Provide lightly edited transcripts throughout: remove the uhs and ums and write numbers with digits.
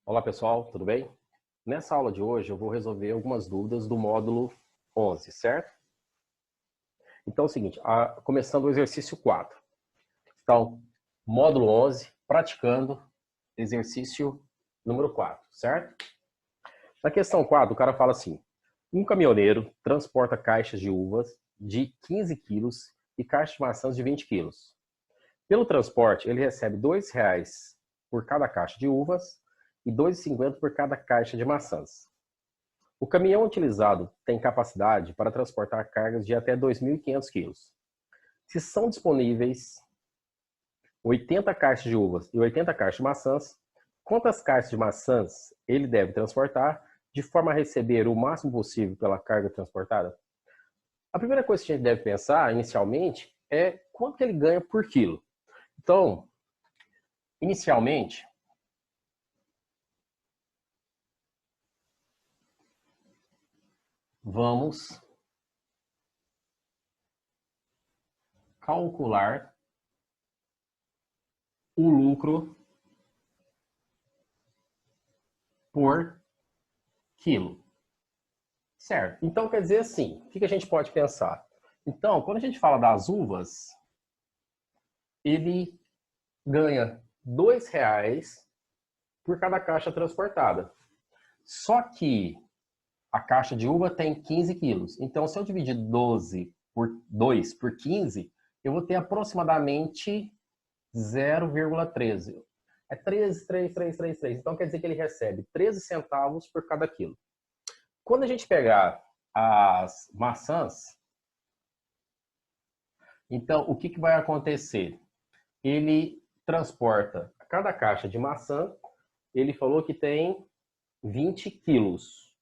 Olá pessoal, tudo bem? Nessa aula de hoje eu vou resolver algumas dúvidas do módulo 11, certo? Então é o seguinte, começando o exercício 4. Então, módulo 11, praticando exercício número 4, certo? Na questão 4, o cara fala assim, um caminhoneiro transporta caixas de uvas de 15 quilos e caixas de maçãs de 20 quilos. Pelo transporte, ele recebe R$ 2 por cada caixa de uvas e R$ 2,50 por cada caixa de maçãs. O caminhão utilizado tem capacidade para transportar cargas de até 2.500 quilos. Se são disponíveis 80 caixas de uvas e 80 caixas de maçãs, quantas caixas de maçãs ele deve transportar de forma a receber o máximo possível pela carga transportada? A primeira coisa que a gente deve pensar, inicialmente, é quanto que ele ganha por quilo. Então, inicialmente, vamos calcular o lucro por quilo. Certo. Então, quer dizer assim, o que a gente pode pensar? Então, quando a gente fala das uvas, ele ganha R$ 2 por cada caixa transportada. Só que a caixa de uva tem 15 quilos. Então, se eu dividir 12 por 2 por 15, eu vou ter aproximadamente 0,13. É 13,333. Então, quer dizer que ele recebe 13 centavos por cada quilo. Quando a gente pegar as maçãs, então o que vai acontecer? Ele transporta cada caixa de maçã, ele falou que tem 20 quilos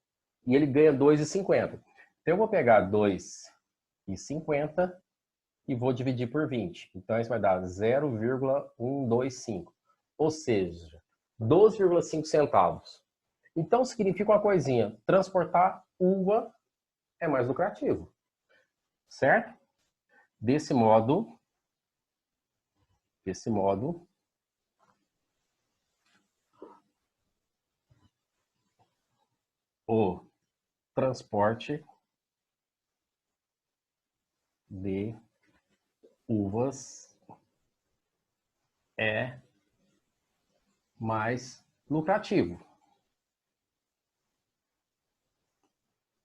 e ele ganha 2,50. Então eu vou pegar 2,50 e vou dividir por 20. Então isso vai dar 0,125, ou seja, 12,5 centavos. Então significa uma coisinha, transportar uva é mais lucrativo, certo? Desse modo, o transporte de uvas é mais lucrativo,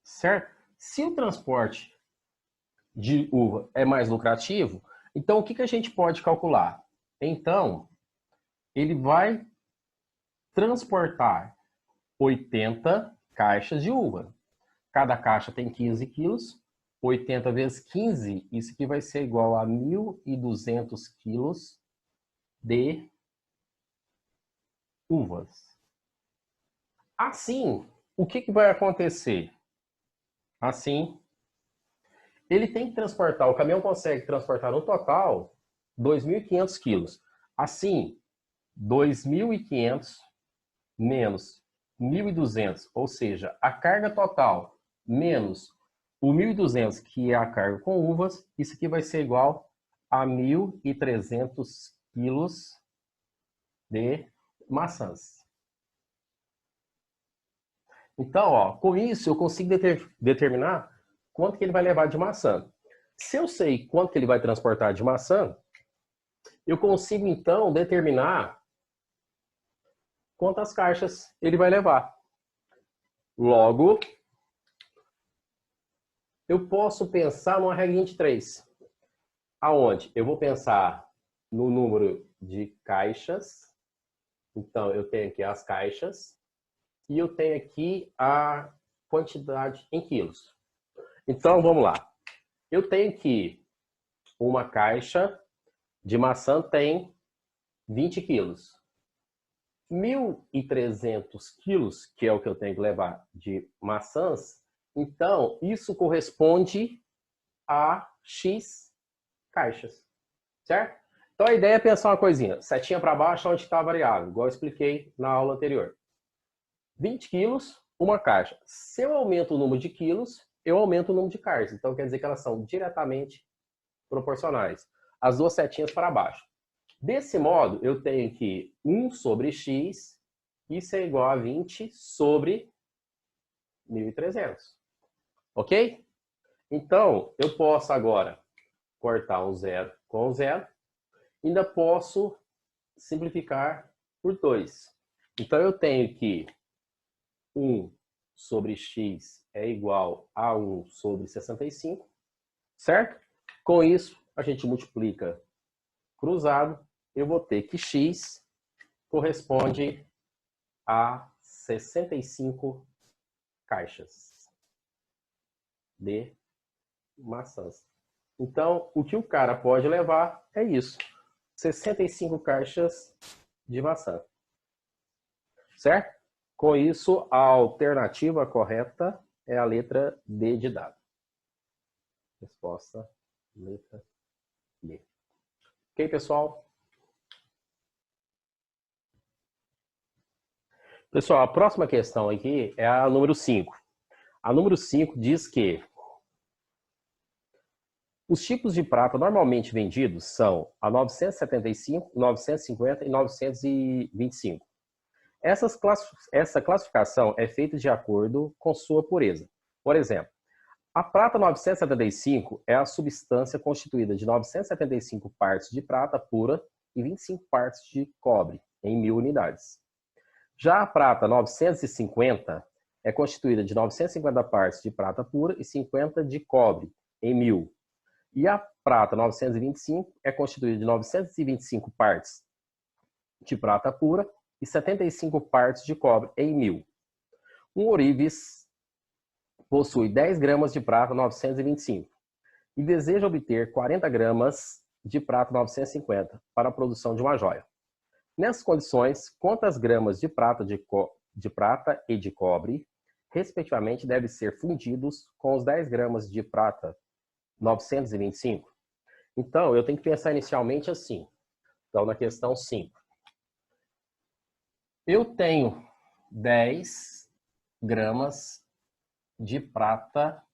certo? Se o transporte de uva é mais lucrativo, então o que a gente pode calcular? Então, ele vai transportar 80 caixas de uva. Cada caixa tem 15 quilos, 80 vezes 15, isso aqui vai ser igual a 1.200 quilos de uvas. Assim, o que vai acontecer? Assim, ele tem que transportar, o caminhão consegue transportar no total 2.500 quilos. Assim, 2.500 menos 1.200, ou seja, a carga total menos o 1.200, que é a carga com uvas, isso aqui vai ser igual a 1.300 quilos de maçãs. Então, ó, com isso eu consigo determinar quanto que ele vai levar de maçã. Se eu sei quanto que ele vai transportar de maçã, eu consigo então determinar quantas caixas ele vai levar. Logo, eu posso pensar numa regrinha de 3, aonde eu vou pensar no número de caixas. Então, eu tenho aqui as caixas e eu tenho aqui a quantidade em quilos. Então, vamos lá. Eu tenho que uma caixa de maçã tem 20 quilos. 1.300 quilos, que é o que eu tenho que levar de maçãs, então isso corresponde a X caixas, certo? Então a ideia é pensar uma coisinha, setinha para baixo onde está a variável, igual eu expliquei na aula anterior. 20 quilos, uma caixa. Se eu aumento o número de quilos, eu aumento o número de caixas. Então quer dizer que elas são diretamente proporcionais. As duas setinhas para baixo. Desse modo, eu tenho que 1 sobre x Isso é igual a 20 sobre 1.300. Ok? Então, eu posso agora cortar um zero com um zero. Ainda posso simplificar por 2. Então, eu tenho que 1 sobre x é igual a 1 sobre 65, certo? Com isso, a gente multiplica cruzado. Eu vou ter que x corresponde a 65 caixas de maçãs. Então, o que o cara pode levar é isso. 65 caixas de maçã. Certo? Com isso, a alternativa correta é a letra D de dado. Resposta, letra D. Ok, pessoal? Pessoal, a próxima questão aqui é a número 5. A número 5 diz que os tipos de prata normalmente vendidos são a 975, 950 e 925. Essa classificação é feita de acordo com sua pureza. Por exemplo, a prata 975 é a substância constituída de 975 partes de prata pura e 25 partes de cobre, em 1.000 unidades. Já a prata 950 é constituída de 950 partes de prata pura e 50 de cobre, em 1.000. E a prata 925 é constituída de 925 partes de prata pura e 75 partes de cobre em 1.000. Um ourives possui 10 gramas de prata 925 e deseja obter 40 gramas de prata 950 para a produção de uma joia. Nessas condições, quantas gramas de prata e de cobre, respectivamente, devem ser fundidos com os 10 gramas de prata 925? Então, eu tenho que pensar inicialmente assim. Então, na questão 5. Eu tenho 10 gramas de prata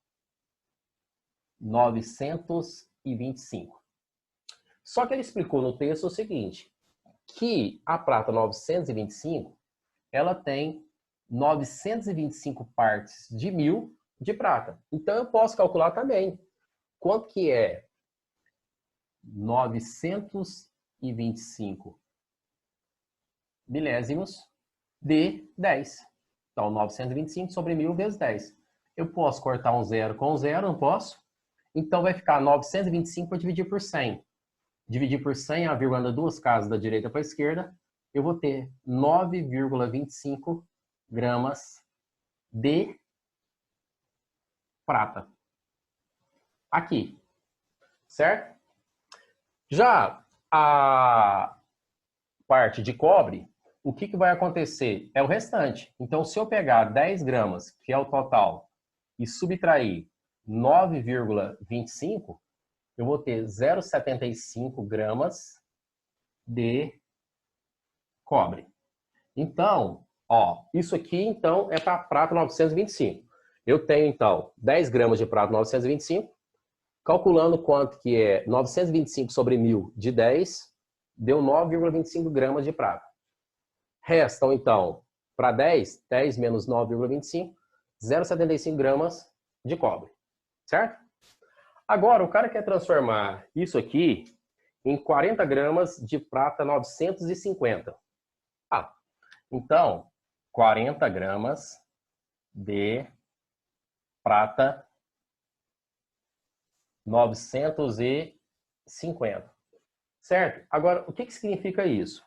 925. Só que ele explicou no texto o seguinte, que a prata 925, ela tem 925 partes de 1.000 de prata. Então, eu posso calcular também quanto que é 925 milésimos de 10. Então, 925 sobre 1.000 vezes 10. Eu posso cortar um zero com um zero, não posso? Então, vai ficar 925 para dividir por 100. Dividir por 100, a vírgula anda duas casas da direita para a esquerda. Eu vou ter 9,25 gramas de prata. Aqui. Certo? Já a parte de cobre, o que vai acontecer? É o restante. Então, se eu pegar 10 gramas, que é o total, e subtrair 9,25, eu vou ter 0,75 gramas de cobre. Então, ó, isso aqui então é para prata 925. Eu tenho então 10 gramas de prata 925, calculando quanto que é 925 sobre 1.000 de 10, deu 9,25 gramas de prata. Restam então, para 10, 10 menos 9,25, 0,75 gramas de cobre. Certo? Agora, o cara quer transformar isso aqui em 40 gramas de prata 950. Então, 40 gramas de prata 950. Certo? Agora, o que significa isso?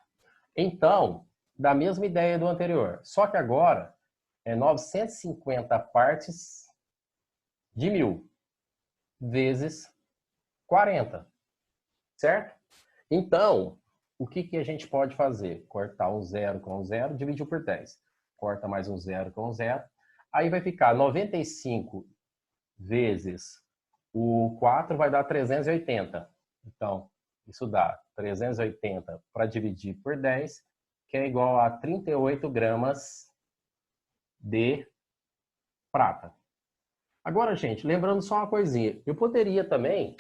Então, da mesma ideia do anterior, só que agora é 950 partes de 1.000 vezes 40. Certo? Então, o que a gente pode fazer? Cortar um zero com um zero, dividir por 10. Corta mais um zero com um zero. Aí vai ficar 95 vezes o 4 vai dar 380. Então, isso dá 380 para dividir por 10, que é igual a 38 gramas de prata. Agora, gente, lembrando só uma coisinha. Eu poderia também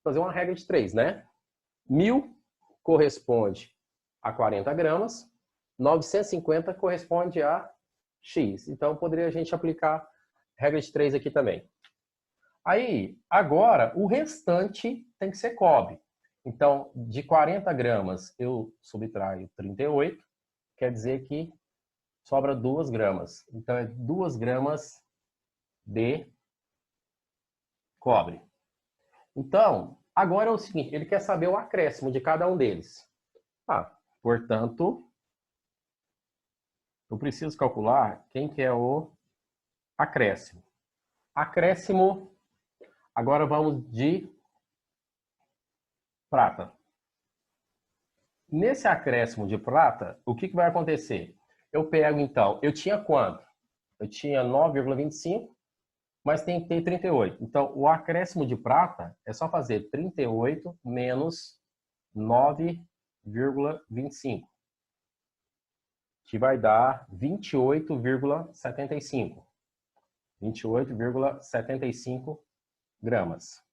fazer uma regra de 3, né? 1.000 corresponde a 40 gramas. 950 corresponde a X. Então, poderia a gente aplicar regra de 3 aqui também. Aí, agora, o restante tem que ser cobre. Então, de 40 gramas, eu subtraio 38, quer dizer que sobra 2 gramas. Então, é 2 gramas de cobre. Então, agora é o seguinte, ele quer saber o acréscimo de cada um deles. Portanto, eu preciso calcular quem que é o acréscimo. Acréscimo, agora vamos de prata. Nesse acréscimo de prata, o que vai acontecer? Eu pego, então, eu tinha quanto? Eu tinha 9,25, mas tem que ter 38. Então, o acréscimo de prata é só fazer 38 menos 9,25, que vai dar 28,75. 28,75 gramas.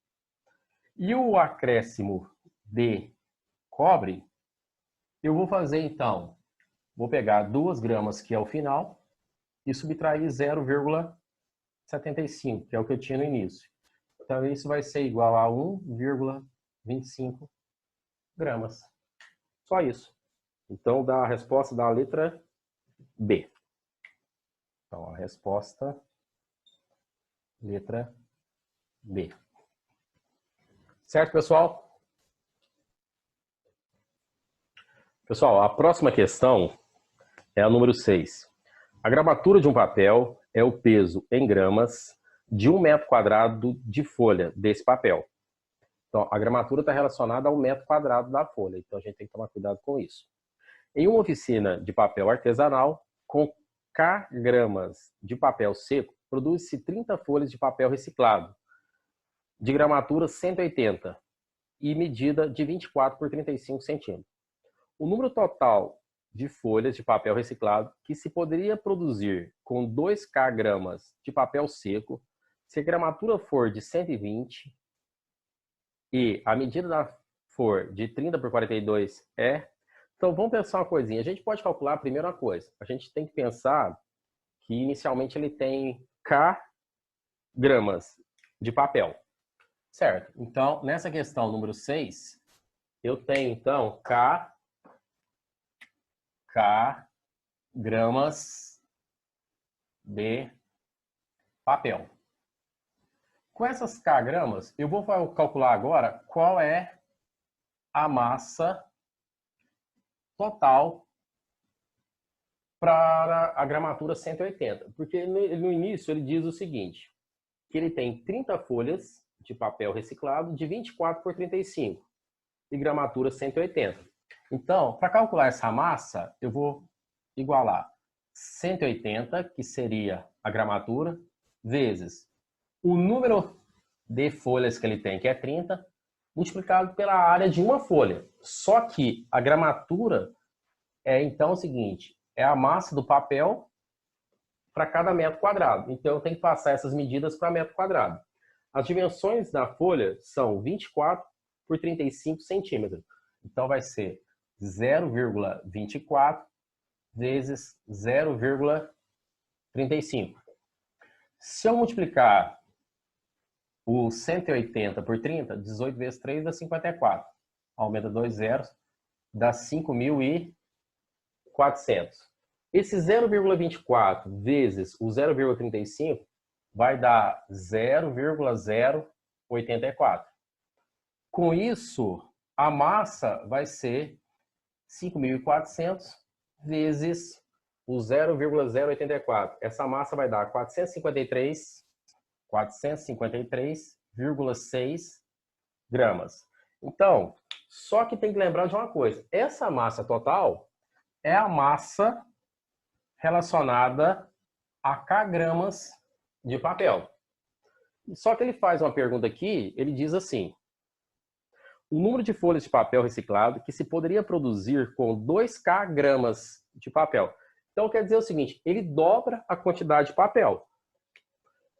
E o acréscimo de cobre, eu vou fazer, então, vou pegar 2 gramas, que é o final, e subtrair 0,75, que é o que eu tinha no início. Então, isso vai ser igual a 1,25 gramas. Só isso. Então, dá a resposta da letra B. Então, a resposta, letra B. Certo, pessoal? Pessoal, a próxima questão é a número 6. A gramatura de um papel é o peso em gramas de 1 metro quadrado de folha desse papel. Então, a gramatura está relacionada ao metro quadrado da folha. Então, a gente tem que tomar cuidado com isso. Em uma oficina de papel artesanal, com K gramas de papel seco, produz-se 30 folhas de papel reciclado, de gramatura 180 e medida de 24 por 35 centímetros. O número total de folhas de papel reciclado que se poderia produzir com 2K gramas de papel seco, se a gramatura for de 120 e a medida for de 30 por 42 é... Então, vamos pensar uma coisinha. A gente pode calcular primeiro uma coisa. A gente tem que pensar que inicialmente ele tem K gramas de papel. Certo? Então, nessa questão número 6, eu tenho, então, K gramas de papel. Com essas K gramas, eu vou calcular agora qual é a massa total para a gramatura 180. Porque no início ele diz o seguinte, que ele tem 30 folhas de papel reciclado de 24 por 35 e gramatura 180. Então, para calcular essa massa, eu vou igualar 180, que seria a gramatura, vezes o número de folhas que ele tem, que é 30, multiplicado pela área de uma folha. Só que a gramatura é, então, o seguinte, é a massa do papel para cada metro quadrado. Então, eu tenho que passar essas medidas para metro quadrado. As dimensões da folha são 24 por 35 centímetros. Então, vai ser 0,24 vezes 0,35. Se eu multiplicar o 180 por 30, 18 vezes 3 dá 54. Aumenta 2 zeros, dá 5.400. Esse 0,24 vezes o 0,35 vai dar 0,084. Com isso, a massa vai ser 5.400 vezes o 0,084. Essa massa vai dar 453,6 gramas. Então, só que tem que lembrar de uma coisa. Essa massa total é a massa relacionada a K gramas de papel. Só que ele faz uma pergunta aqui, ele diz assim: o número de folhas de papel reciclado que se poderia produzir com 2K gramas de papel. Então, quer dizer o seguinte, ele dobra a quantidade de papel.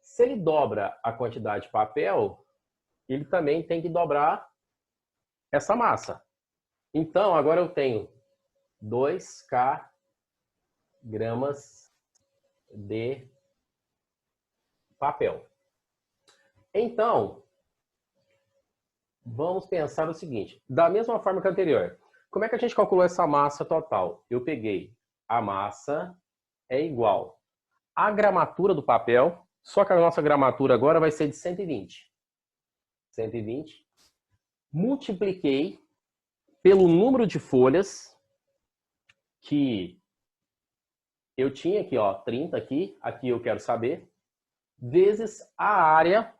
Se ele dobra a quantidade de papel, ele também tem que dobrar essa massa. Então, agora eu tenho 2K gramas de papel. Então, vamos pensar o seguinte, da mesma forma que a anterior, como é que a gente calculou essa massa total? Eu peguei a massa é igual à gramatura do papel, só que a nossa gramatura agora vai ser de 120. 120. Multipliquei pelo número de folhas que eu tinha aqui, ó, 30 aqui eu quero saber, vezes a área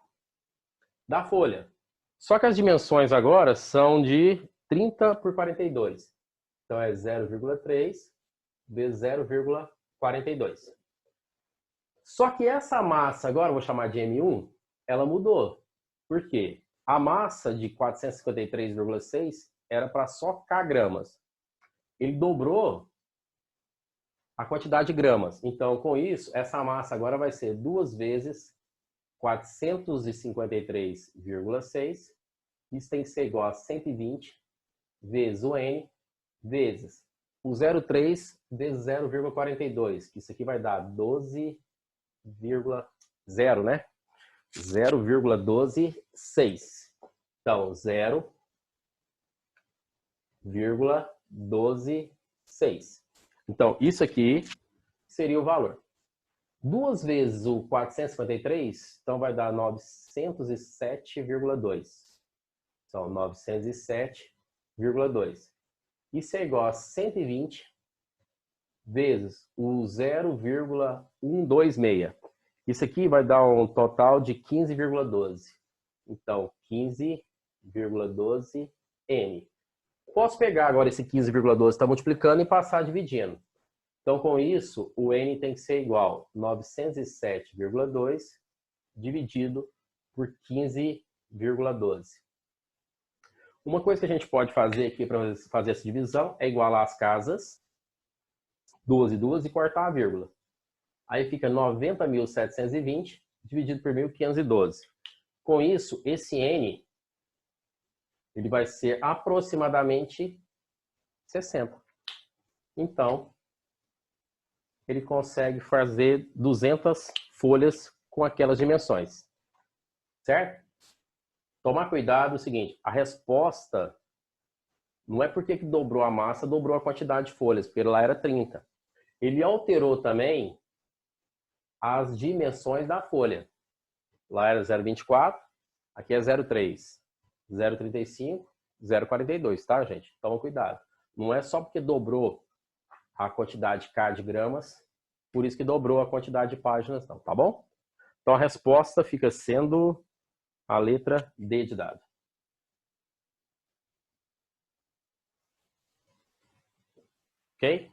da folha. Só que as dimensões agora são de 30 por 42. Então é 0,3 vezes 0,42. Só que essa massa agora, eu vou chamar de M1, ela mudou. Por quê? A massa de 453,6 era para só K gramas. Ele dobrou a quantidade de gramas. Então, com isso, essa massa agora vai ser 2 vezes 453,6. Isso tem que ser igual a 120 vezes o N vezes o 0,3 vezes 0,42. Que isso aqui vai dar 12,0, né? 0,126. Então, 0,126. Então, isso aqui seria o valor. 2 vezes o 453, então vai dar 907,2. Então, 907,2. Isso é igual a 120 vezes o 0,126. Isso aqui vai dar um total de 15,12. Então, 15,12 N. Posso pegar agora esse 15,12 está multiplicando e passar dividindo. Então, com isso, o N tem que ser igual a 907,2 dividido por 15,12. Uma coisa que a gente pode fazer aqui para fazer essa divisão é igualar as casas, 2 e 2, e cortar a vírgula. Aí fica 90.720 dividido por 1.512. Com isso, esse N ele vai ser aproximadamente 60. Então, ele consegue fazer 200 folhas com aquelas dimensões. Certo? Tomar cuidado é o seguinte, a resposta não é porque que dobrou a massa, dobrou a quantidade de folhas, porque lá era 30. Ele alterou também as dimensões da folha. Lá era 0,24, aqui é 0,3, 0,35, 0,42, tá, gente? Toma cuidado. Não é só porque dobrou a quantidade K de gramas, por isso que dobrou a quantidade de páginas, não, tá bom? Então a resposta fica sendo a letra D de dado. Ok?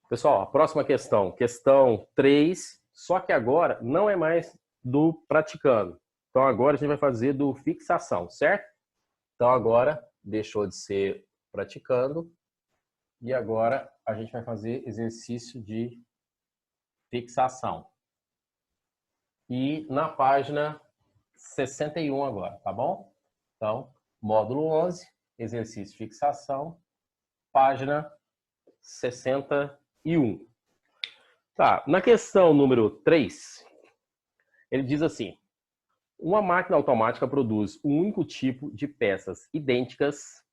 Pessoal, a próxima questão, questão 3, só que agora não é mais do praticando. Então agora a gente vai fazer do fixação, certo? Então agora deixou de ser praticando e agora a gente vai fazer exercício de fixação. E na página 61 agora, tá bom? Então, módulo 11, exercício de fixação, página 61. Tá, na questão número 3, ele diz assim: uma máquina automática produz um único tipo de peças idênticas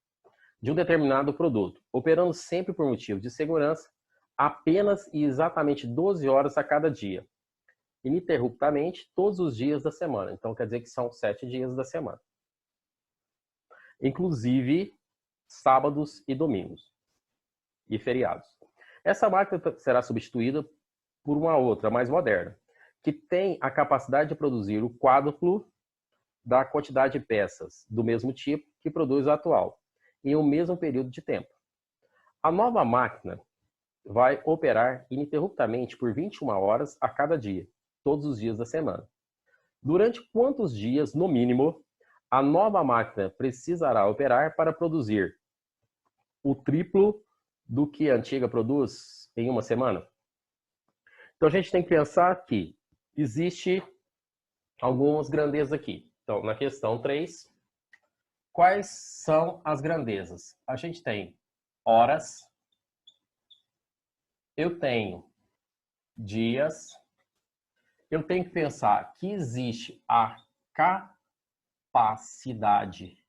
de um determinado produto, operando sempre por motivos de segurança, apenas e exatamente 12 horas a cada dia, ininterruptamente todos os dias da semana. Então quer dizer que são 7 dias da semana. Inclusive sábados e domingos e feriados. Essa máquina será substituída por uma outra, mais moderna, que tem a capacidade de produzir o quádruplo da quantidade de peças do mesmo tipo que produz a atual, em um mesmo período de tempo. A nova máquina vai operar ininterruptamente por 21 horas a cada dia, todos os dias da semana. Durante quantos dias, no mínimo, a nova máquina precisará operar para produzir o triplo do que a antiga produz em uma semana? Então a gente tem que pensar que existe algumas grandezas aqui. Então, na questão 3, quais são as grandezas? A gente tem horas, eu tenho dias, eu tenho que pensar que existe a capacidade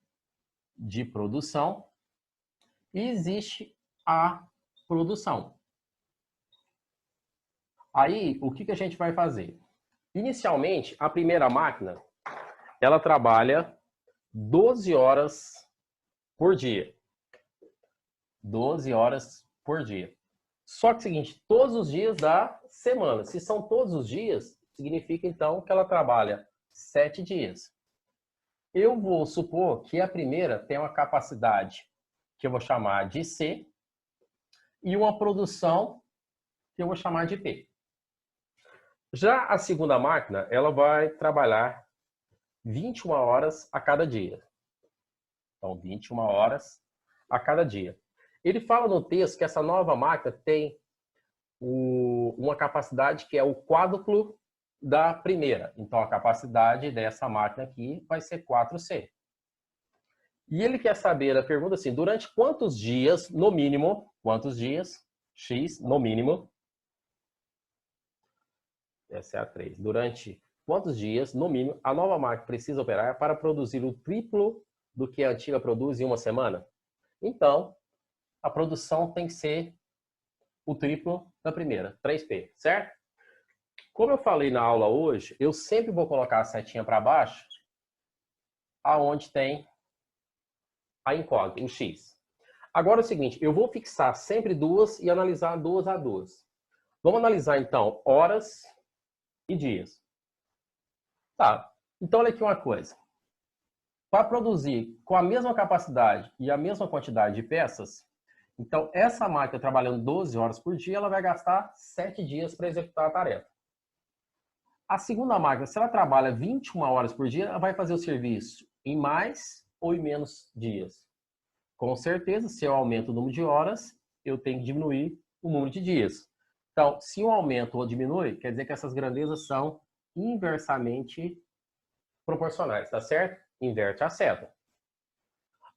de produção e existe a produção. Aí, o que a gente vai fazer? Inicialmente, a primeira máquina, ela trabalha 12 horas por dia. 12 horas por dia. Só que é o seguinte, todos os dias da semana. Se são todos os dias, significa então que ela trabalha 7 dias. Eu vou supor que a primeira tem uma capacidade que eu vou chamar de C e uma produção que eu vou chamar de P. Já a segunda máquina, ela vai trabalhar 21 horas a cada dia. Então, 21 horas a cada dia. Ele fala no texto que essa nova máquina tem uma capacidade que é o quádruplo da primeira. Então, a capacidade dessa máquina aqui vai ser 4C. E ele quer saber, a pergunta assim, durante quantos dias, no mínimo, quantos dias, X, no mínimo, essa é a 3, durante quantos dias, no mínimo, a nova máquina precisa operar para produzir o triplo do que a antiga produz em uma semana? Então, a produção tem que ser o triplo da primeira, 3P, certo? Como eu falei na aula hoje, eu sempre vou colocar a setinha para baixo, aonde tem a incógnita, o X. Agora é o seguinte, eu vou fixar sempre duas e analisar duas a duas. Vamos analisar então horas e dias. Tá, então olha aqui uma coisa. Para produzir com a mesma capacidade e a mesma quantidade de peças, então essa máquina trabalhando 12 horas por dia, ela vai gastar 7 dias para executar a tarefa. A segunda máquina, se ela trabalha 21 horas por dia, ela vai fazer o serviço em mais ou em menos dias. Com certeza, se eu aumento o número de horas, eu tenho que diminuir o número de dias. Então, se um aumenta ou diminui, quer dizer que essas grandezas são inversamente proporcionais, tá certo? Inverte a seta.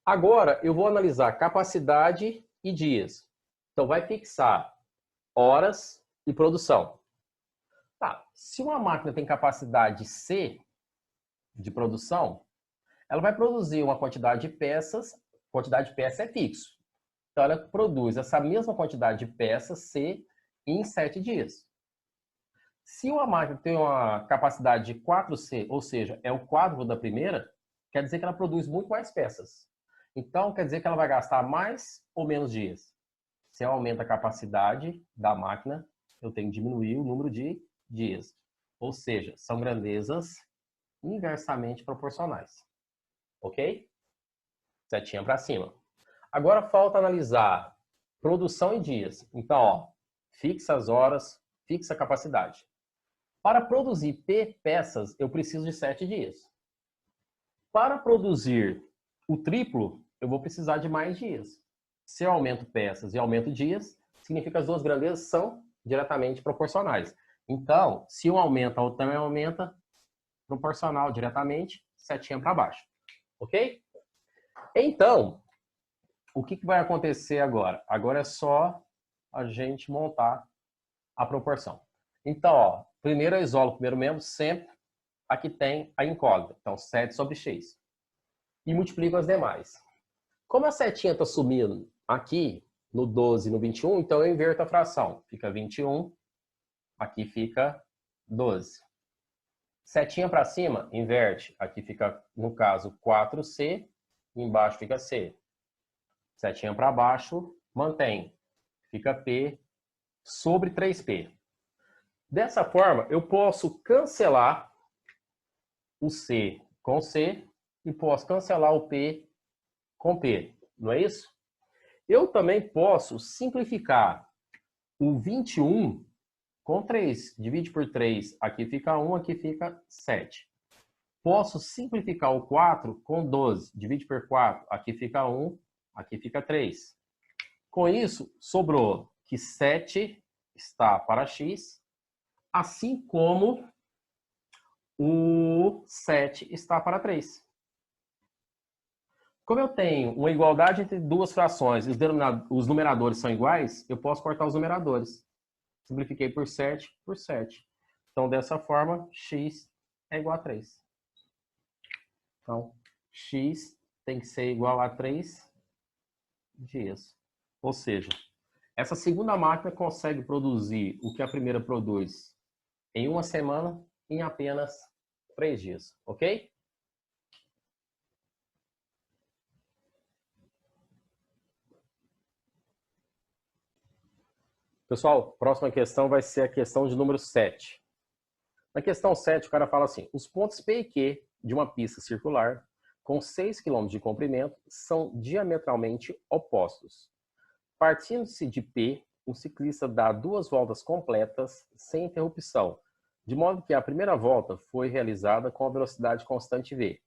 Agora, eu vou analisar capacidade e dias. Então, vai fixar horas e produção. Tá, se uma máquina tem capacidade C de produção, ela vai produzir uma quantidade de peças, quantidade de peça é fixo. Então, ela produz essa mesma quantidade de peças C em 7 dias. Se uma máquina tem uma capacidade de 4C, ou seja, é o quádruplo da primeira, quer dizer que ela produz muito mais peças. Então, quer dizer que ela vai gastar mais ou menos dias. Se eu aumento a capacidade da máquina, eu tenho que diminuir o número de dias. Ou seja, são grandezas inversamente proporcionais. Ok? Setinha para cima. Agora falta analisar produção em dias. Então, ó, fixa as horas, fixa a capacidade. Para produzir P peças, eu preciso de 7 dias. Para produzir o triplo, eu vou precisar de mais dias. Se eu aumento peças e aumento dias, significa que as duas grandezas são diretamente proporcionais. Então, se um aumenta, o outro também aumenta, proporcional diretamente, setinha para baixo. Ok? Então, o que vai acontecer agora? Agora é só a gente montar a proporção. Então, ó, primeiro eu isolo o primeiro membro, sempre aqui tem a incógnita. Então, 7 sobre x. E multiplico as demais. Como a setinha está sumindo aqui, no 12 e no 21, então eu inverto a fração. Fica 21, aqui fica 12. Setinha para cima, inverte. Aqui fica, no caso, 4C, embaixo fica C. Setinha para baixo, mantém. Fica P sobre 3P. Dessa forma, eu posso cancelar o C com C e posso cancelar o P com P. Não é isso? Eu também posso simplificar o 21 com 3. Divide por 3, aqui fica 1, aqui fica 7. Posso simplificar o 4 com 12. Divide por 4, aqui fica 1, aqui fica 3. Com isso, sobrou que 7 está para x, assim como o 7 está para 3. Como eu tenho uma igualdade entre duas frações e os numeradores são iguais, eu posso cortar os numeradores. Simplifiquei por 7 por 7. Então, dessa forma, x é igual a 3. Então, x tem que ser igual a 3 dias. Ou seja, essa segunda máquina consegue produzir o que a primeira produz em uma semana em apenas 3 dias. Ok? Pessoal, próxima questão vai ser a questão de número 7. Na questão 7, o cara fala assim: os pontos P e Q de uma pista circular com 6 km de comprimento são diametralmente opostos. Partindo-se de P, o ciclista dá 2 voltas completas sem interrupção, de modo que a primeira volta foi realizada com a velocidade constante v,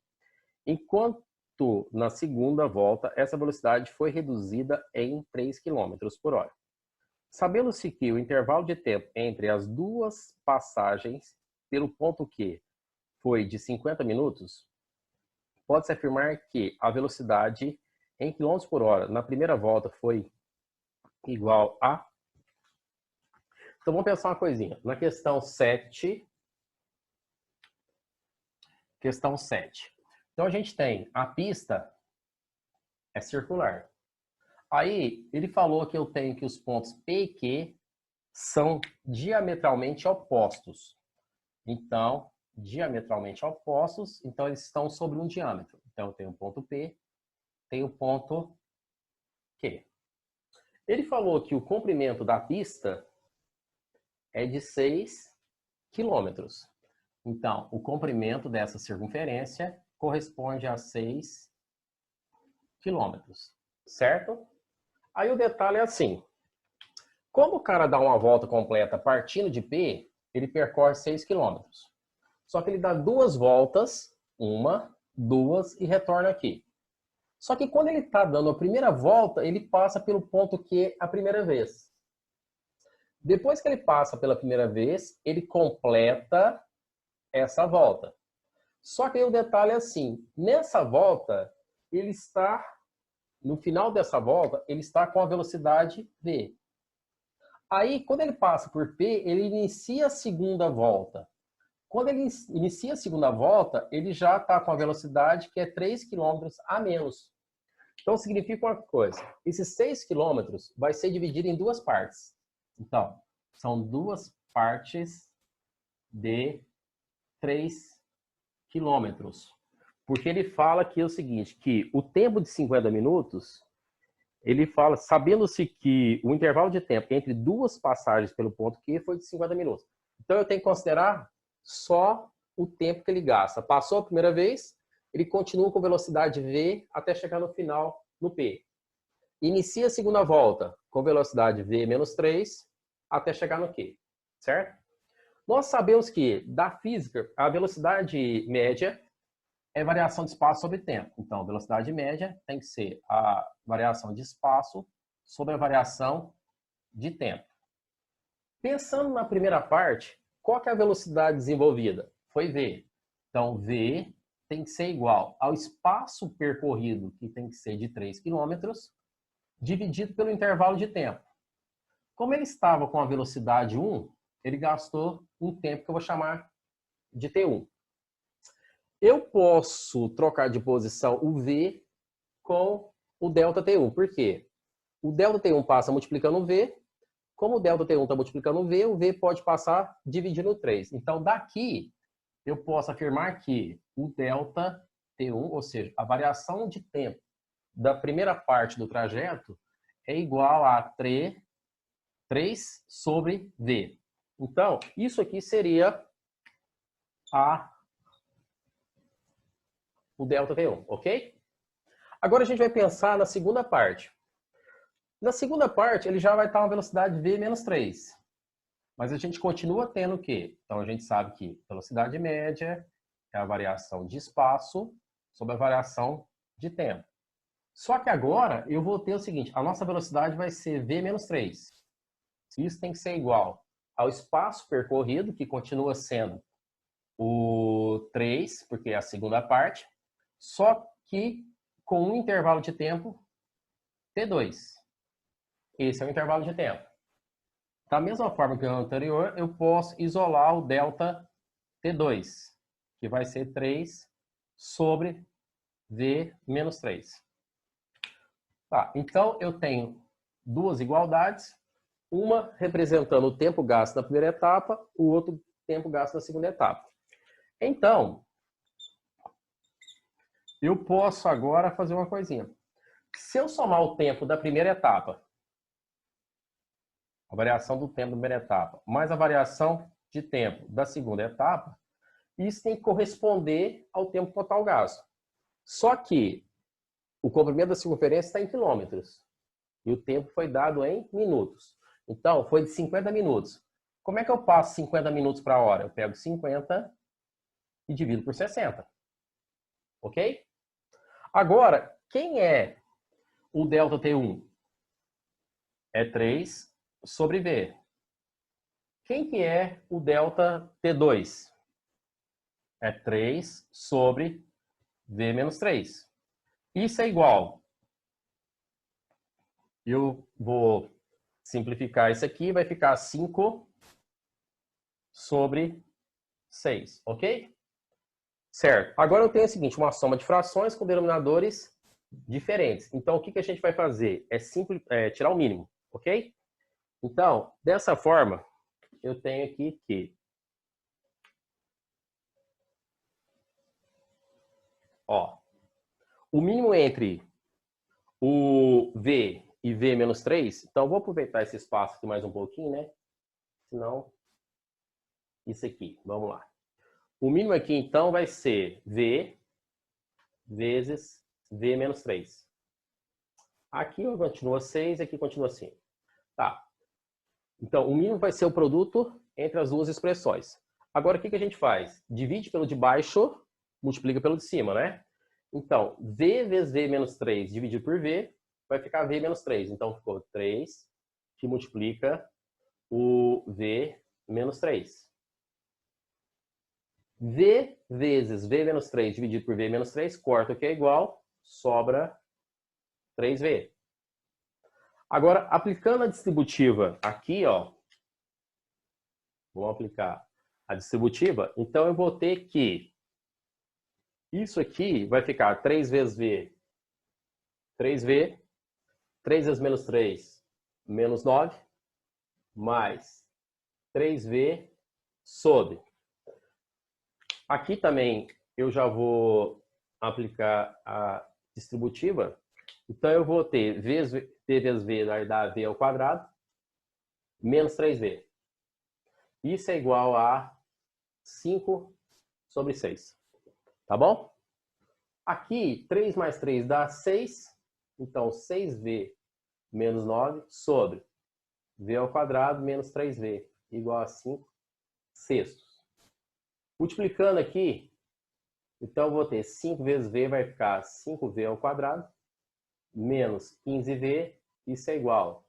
enquanto na segunda volta essa velocidade foi reduzida em 3 km por hora. Sabendo-se que o intervalo de tempo entre as duas passagens pelo ponto Q foi de 50 minutos, pode-se afirmar que a velocidade em km por hora na primeira volta foi igual a... Então vamos pensar uma coisinha. Na questão 7, então a gente tem a pista é circular. Aí ele falou que eu tenho que os pontos P e Q são diametralmente opostos. Então, diametralmente opostos, então eles estão sobre um diâmetro. Então eu tenho o ponto P, tenho o ponto Q. Ele falou que o comprimento da pista é de 6 quilômetros. Então, o comprimento dessa circunferência corresponde a 6 quilômetros, certo? Aí o detalhe é assim: como o cara dá uma volta completa partindo de P, ele percorre 6 quilômetros. Só que ele dá 2 voltas, 1, 2 e retorna aqui. Só que quando ele está dando a primeira volta, ele passa pelo ponto Q a primeira vez. Depois que ele passa pela primeira vez, ele completa essa volta. Só que aí o detalhe é assim: nessa volta, ele está, no final dessa volta, ele está com a velocidade v. Aí, quando ele passa por P, ele inicia a segunda volta. Quando ele inicia a segunda volta, ele já está com a velocidade que é 3 km a menos. Então, significa uma coisa: esses 6 km vai ser dividido em 2 partes. Então, são 2 partes de 3 quilômetros. Porque ele fala aqui o seguinte, que o tempo de 50 minutos, ele fala, sabendo-se que o intervalo de tempo entre duas passagens pelo ponto Q foi de 50 minutos. Então, eu tenho que considerar só o tempo que ele gasta. Passou a primeira vez, ele continua com velocidade v até chegar no final, no P. Inicia a segunda volta com velocidade v menos 3 até chegar no Q, certo? Nós sabemos que, da física, a velocidade média é variação de espaço sobre tempo. Então, velocidade média tem que ser a variação de espaço sobre a variação de tempo. Pensando na primeira parte, qual que é a velocidade desenvolvida? Foi v. Então, v tem que ser igual ao espaço percorrido, que tem que ser de 3 km, dividido pelo intervalo de tempo. Como ele estava com a velocidade 1, ele gastou um tempo que eu vou chamar de T1. Eu posso trocar de posição o V com o delta T1. Por quê? O delta T1 passa multiplicando o V. Como o delta T1 está multiplicando o V pode passar dividindo o 3. Então, daqui, eu posso afirmar que o delta T1, ou seja, a variação de tempo da primeira parte do trajeto, é igual a 3 sobre V. Então, isso aqui seria o delta T1, ok? Agora a gente vai pensar na segunda parte. Na segunda parte, ele já vai estar uma velocidade v menos 3. Mas a gente continua tendo o quê? Então a gente sabe que velocidade média é a variação de espaço sobre a variação de tempo. Só que agora eu vou ter o seguinte: a nossa velocidade vai ser v menos 3. Isso tem que ser igual ao espaço percorrido, que continua sendo o 3, porque é a segunda parte, só que com um intervalo de tempo T2. Esse é o intervalo de tempo. Da mesma forma que no anterior, eu posso isolar o delta T2, que vai ser 3 sobre V menos 3. Tá, então eu tenho duas igualdades, uma representando o tempo gasto na primeira etapa, o outro tempo gasto na segunda etapa. Então, eu posso agora fazer uma coisinha. Se eu somar o tempo da primeira etapa, a variação do tempo da primeira etapa, mais a variação de tempo da segunda etapa, isso tem que corresponder ao tempo total gasto. Só que o comprimento da circunferência está em quilômetros. E o tempo foi dado em minutos. Então, foi de 50 minutos. Como é que eu passo 50 minutos para a hora? Eu pego 50 e divido por 60. Ok? Agora, quem é o delta T1? É 3 sobre V. Quem que é o delta T2? É 3 sobre V menos 3. Isso é igual. Eu vou simplificar isso aqui, vai ficar 5 sobre 6, ok? Certo. Agora eu tenho o seguinte, uma soma de frações com denominadores diferentes. Então, o que a gente vai fazer? É tirar o mínimo, ok? Então, dessa forma, eu tenho aqui que... Ó, o mínimo entre o V e V menos 3, então eu vou aproveitar esse espaço aqui mais um pouquinho, né? Senão, isso aqui, vamos lá. O mínimo aqui, então, vai ser V vezes V menos 3. Aqui continua 6, aqui continua 5. Tá. Então, o mínimo vai ser o produto entre as duas expressões. Agora, o que a gente faz? Divide pelo de baixo, multiplica pelo de cima, né? Então, V vezes V menos 3 dividido por V, vai ficar V menos 3. Então, ficou 3, que multiplica o V menos 3. V vezes V menos 3 dividido por V menos 3, corta o que é igual, sobra 3V. Agora, aplicando a distributiva aqui, ó, vamos aplicar a distributiva, então eu vou ter que isso aqui vai ficar 3 vezes V, 3V, 3 vezes menos 3, menos 9, mais 3V sobre. Aqui também eu já vou aplicar a distributiva. Então, eu vou ter V vezes V vai dar V ao quadrado, menos 3V. Isso é igual a 5 sobre 6. Tá bom? Aqui, 3 mais 3 dá 6. Então, 6V menos 9 sobre V ao quadrado menos 3V igual a 5 sextos. Multiplicando aqui, então eu vou ter 5 vezes V vai ficar 5V ao quadrado menos 15V, isso é igual a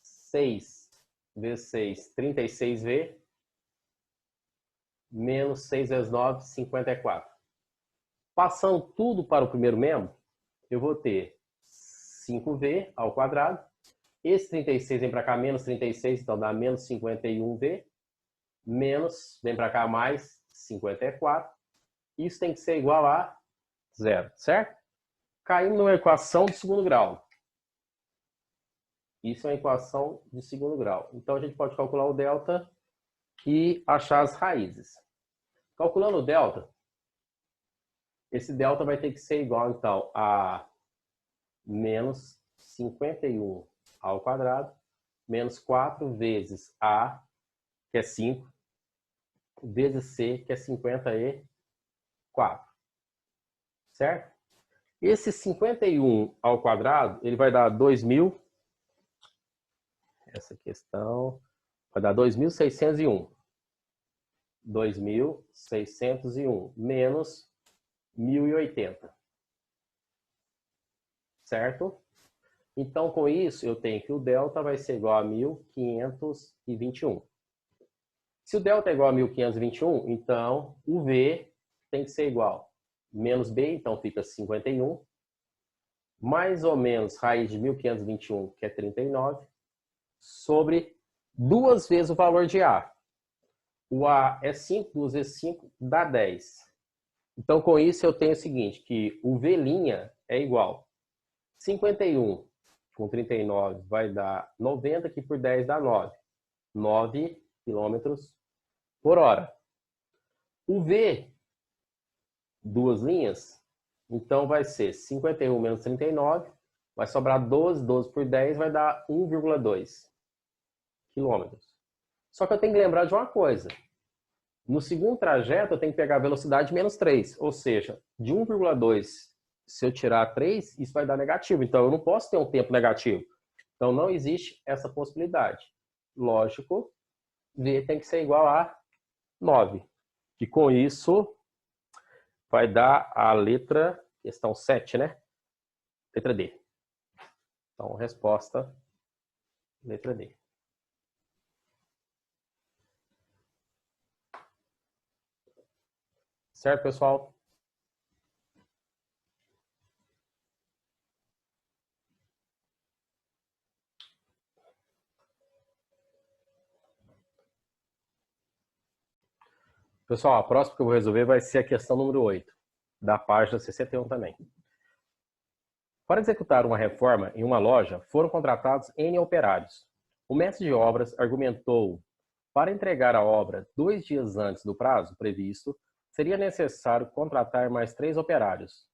6 vezes 6, 36V, menos 6 vezes 9, 54. Passando tudo para o primeiro membro, eu vou ter 5V ao quadrado. Esse 36 vem para cá, menos 36, então dá menos 51V. Menos, vem para cá, mais 54. Isso tem que ser igual a 0, certo? Caindo numa equação de segundo grau. Isso é uma equação de segundo grau. Então, a gente pode calcular o delta e achar as raízes. Calculando o delta, esse delta vai ter que ser igual, então, a menos 51 ao quadrado, menos 4 vezes A, que é 5, vezes C, que é 54. Certo? Esse 51 ao quadrado, ele vai dar 2.000. Essa questão vai dar 2.601. 2.601 menos 1.080. Certo? Então, com isso, eu tenho que o delta vai ser igual a 1.521. Se o delta é igual a 1.521, então o V tem que ser igual. Menos B, então fica 51, mais ou menos raiz de 1521, que é 39, sobre 2 vezes o valor de A. O A é 5, 2 vezes 5 dá 10. Então, com isso, eu tenho o seguinte, que o V' é igual 51 com 39 vai dar 90, que por 10 dá 9. 9 quilômetros por hora. O V, 2 linhas, então vai ser 51 menos 39, vai sobrar 12, 12 por 10 vai dar 1,2 quilômetros. Só que eu tenho que lembrar de uma coisa. No segundo trajeto, eu tenho que pegar a velocidade menos 3, ou seja, de 1,2, se eu tirar 3, isso vai dar negativo. Então, eu não posso ter um tempo negativo. Então, não existe essa possibilidade. Lógico, V tem que ser igual a 9. E com isso, vai dar a letra, questão 7, né? Letra D. Então, resposta, letra D. Certo, pessoal? Pessoal, a próxima que eu vou resolver vai ser a questão número 8, da página 61 também. Para executar uma reforma em uma loja, foram contratados N operários. O mestre de obras argumentou: para entregar a obra 2 dias antes do prazo previsto, seria necessário contratar mais 3 operários.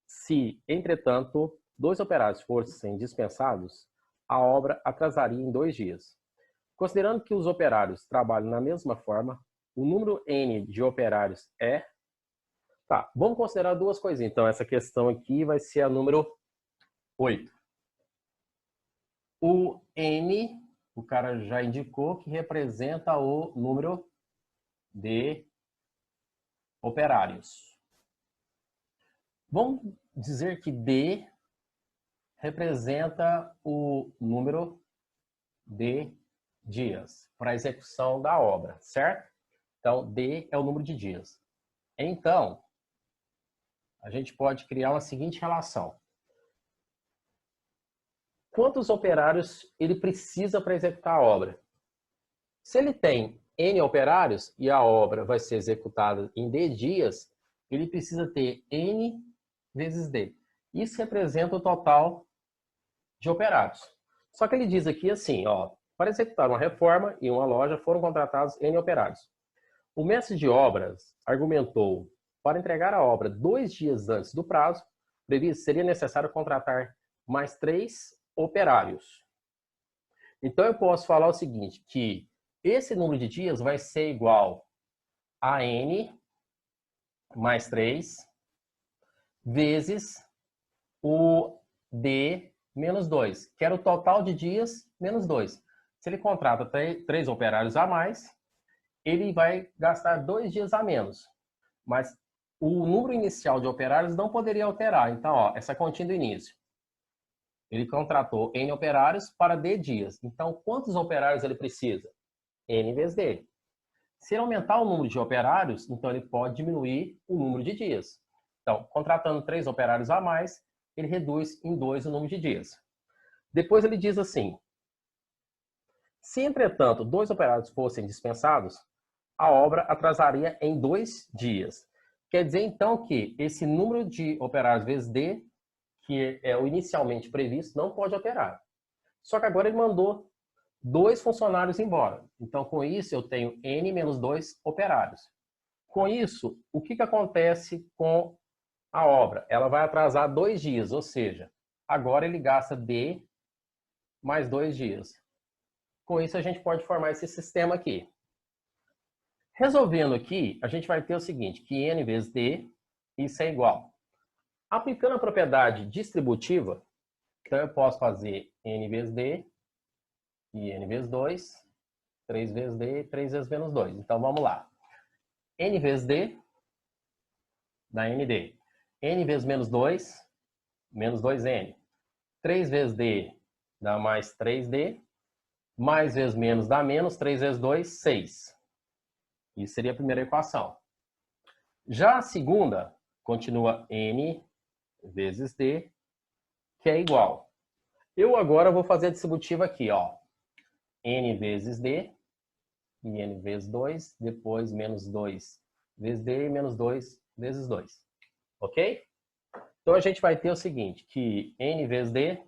Se, entretanto, 2 operários fossem dispensados, a obra atrasaria em 2 dias. Considerando que os operários trabalham na mesma forma, o número N de operários é... Tá, vamos considerar 2 coisinhas. Então, essa questão aqui vai ser a número 8. O N, o cara já indicou que representa o número de operários. Vamos dizer que D representa o número de dias para a execução da obra, certo? Então, D é o número de dias. Então, a gente pode criar uma seguinte relação. Quantos operários ele precisa para executar a obra? Se ele tem N operários e a obra vai ser executada em D dias, ele precisa ter N vezes D. Isso representa o total de operários. Só que ele diz aqui assim, ó, para executar uma reforma em uma loja foram contratados N operários. O mestre de obras argumentou: para entregar a obra 2 dias antes do prazo previsto, seria necessário contratar mais 3 operários. Então, eu posso falar o seguinte, que esse número de dias vai ser igual a N mais 3 vezes o D menos 2, que era o total de dias menos 2. Se ele contrata 3 operários a mais, ele vai gastar 2 dias a menos. Mas o número inicial de operários não poderia alterar. Então, ó, essa continha do início. Ele contratou N operários para D dias. Então, quantos operários ele precisa? N vezes D. Se ele aumentar o número de operários, então ele pode diminuir o número de dias. Então, contratando 3 operários a mais, ele reduz em 2 o número de dias. Depois ele diz assim: se, entretanto, 2 operários fossem dispensados, a obra atrasaria em 2 dias. Quer dizer, então, que esse número de operários vezes D, que é o inicialmente previsto, não pode alterar. Só que agora ele mandou 2 funcionários embora. Então, com isso, eu tenho N menos 2 operários. Com isso, o que acontece com a obra? Ela vai atrasar 2 dias, ou seja, agora ele gasta D mais 2 dias. Com isso, a gente pode formar esse sistema aqui. Resolvendo aqui, a gente vai ter o seguinte, que N vezes D, isso é igual. Aplicando a propriedade distributiva, então eu posso fazer N vezes D e N vezes 2, 3 vezes D, 3 vezes menos 2. Então, vamos lá. N vezes D dá ND. N vezes menos 2, menos 2N. 3 vezes D dá mais 3D. Mais vezes menos dá menos. 3 vezes 2, 6. Isso seria a primeira equação. Já a segunda continua N vezes D, que é igual. Eu agora vou fazer a distributiva aqui, ó. N vezes D, e N vezes 2, depois menos 2 vezes D e menos 2 vezes 2. Ok? Então a gente vai ter o seguinte, que N vezes D,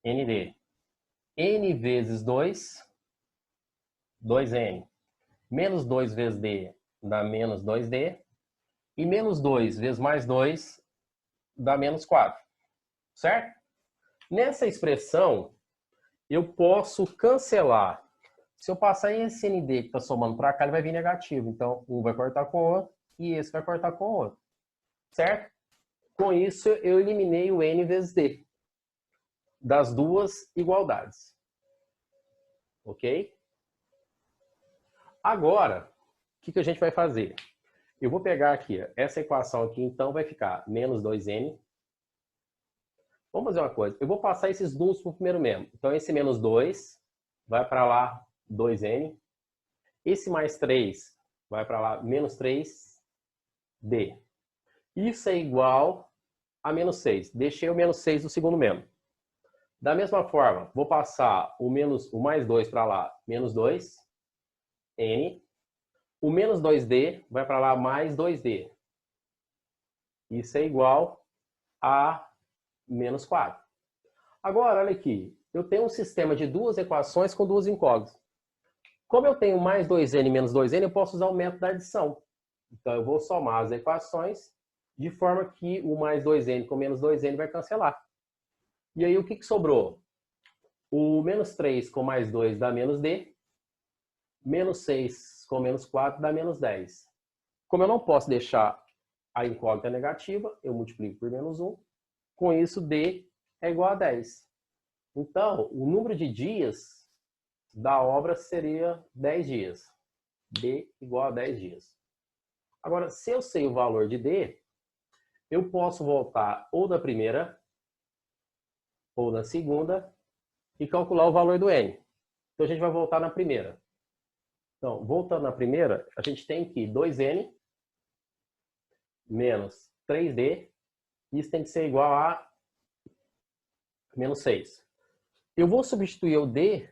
ND. N vezes 2, 2N. Menos 2 vezes D dá menos 2D. E menos 2 vezes mais 2 dá menos 4. Certo? Nessa expressão, eu posso cancelar. Se eu passar esse ND que está somando para cá, ele vai vir negativo. Então, um vai cortar com o outro e esse vai cortar com o outro. Certo? Com isso, eu eliminei o N vezes D das duas igualdades. Ok? Agora, o que a gente vai fazer? Eu vou pegar aqui, essa equação aqui, então, vai ficar menos 2N. Vamos fazer uma coisa. Eu vou passar esses números para o primeiro mesmo. Então, esse menos 2 vai para lá 2N. Esse mais 3 vai para lá menos 3D. Isso é igual a menos 6. Deixei o menos 6 do segundo mesmo. Da mesma forma, vou passar o mais 2 para lá, menos 2N. O menos 2D vai para lá mais 2D. Isso é igual a menos 4. Agora, olha aqui. Eu tenho um sistema de duas equações com duas incógnitas. Como eu tenho mais 2N e menos 2N, eu posso usar o método da adição. Então, eu vou somar as equações de forma que o mais 2N com menos 2N vai cancelar. E aí, o que sobrou? O menos 3 com mais 2 dá menos D. Menos 6 com menos 4 dá menos 10. Como eu não posso deixar a incógnita negativa, eu multiplico por menos 1. Com isso, D é igual a 10. Então, o número de dias da obra seria 10 dias. D igual a 10 dias. Agora, se eu sei o valor de D, eu posso voltar ou da primeira ou na segunda e calcular o valor do N. Então, a gente vai voltar na primeira. Então, voltando na primeira, a gente tem que 2N menos 3D. Isso tem que ser igual a menos 6. Eu vou substituir o D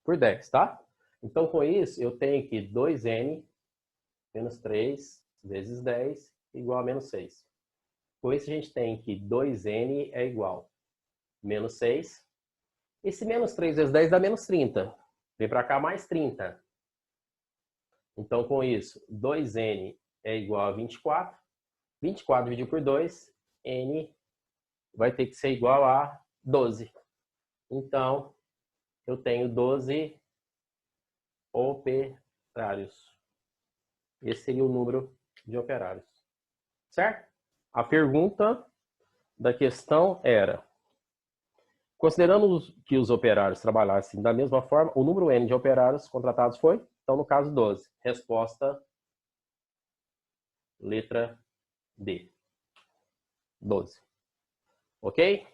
por 10, tá? Então, com isso, eu tenho que 2N menos 3 vezes 10 igual a menos 6. Com isso, a gente tem que 2N é igual a menos 6. Esse menos 3 vezes 10 dá menos 30. Vem para cá mais 30. Então, com isso, 2N é igual a 24. 24 dividido por 2, N vai ter que ser igual a 12. Então, eu tenho 12 operários. Esse seria o número de operários. Certo? A pergunta da questão era: considerando que os operários trabalhassem da mesma forma, o número N de operários contratados foi? Então, no caso, 12. Resposta, letra D. 12. Ok?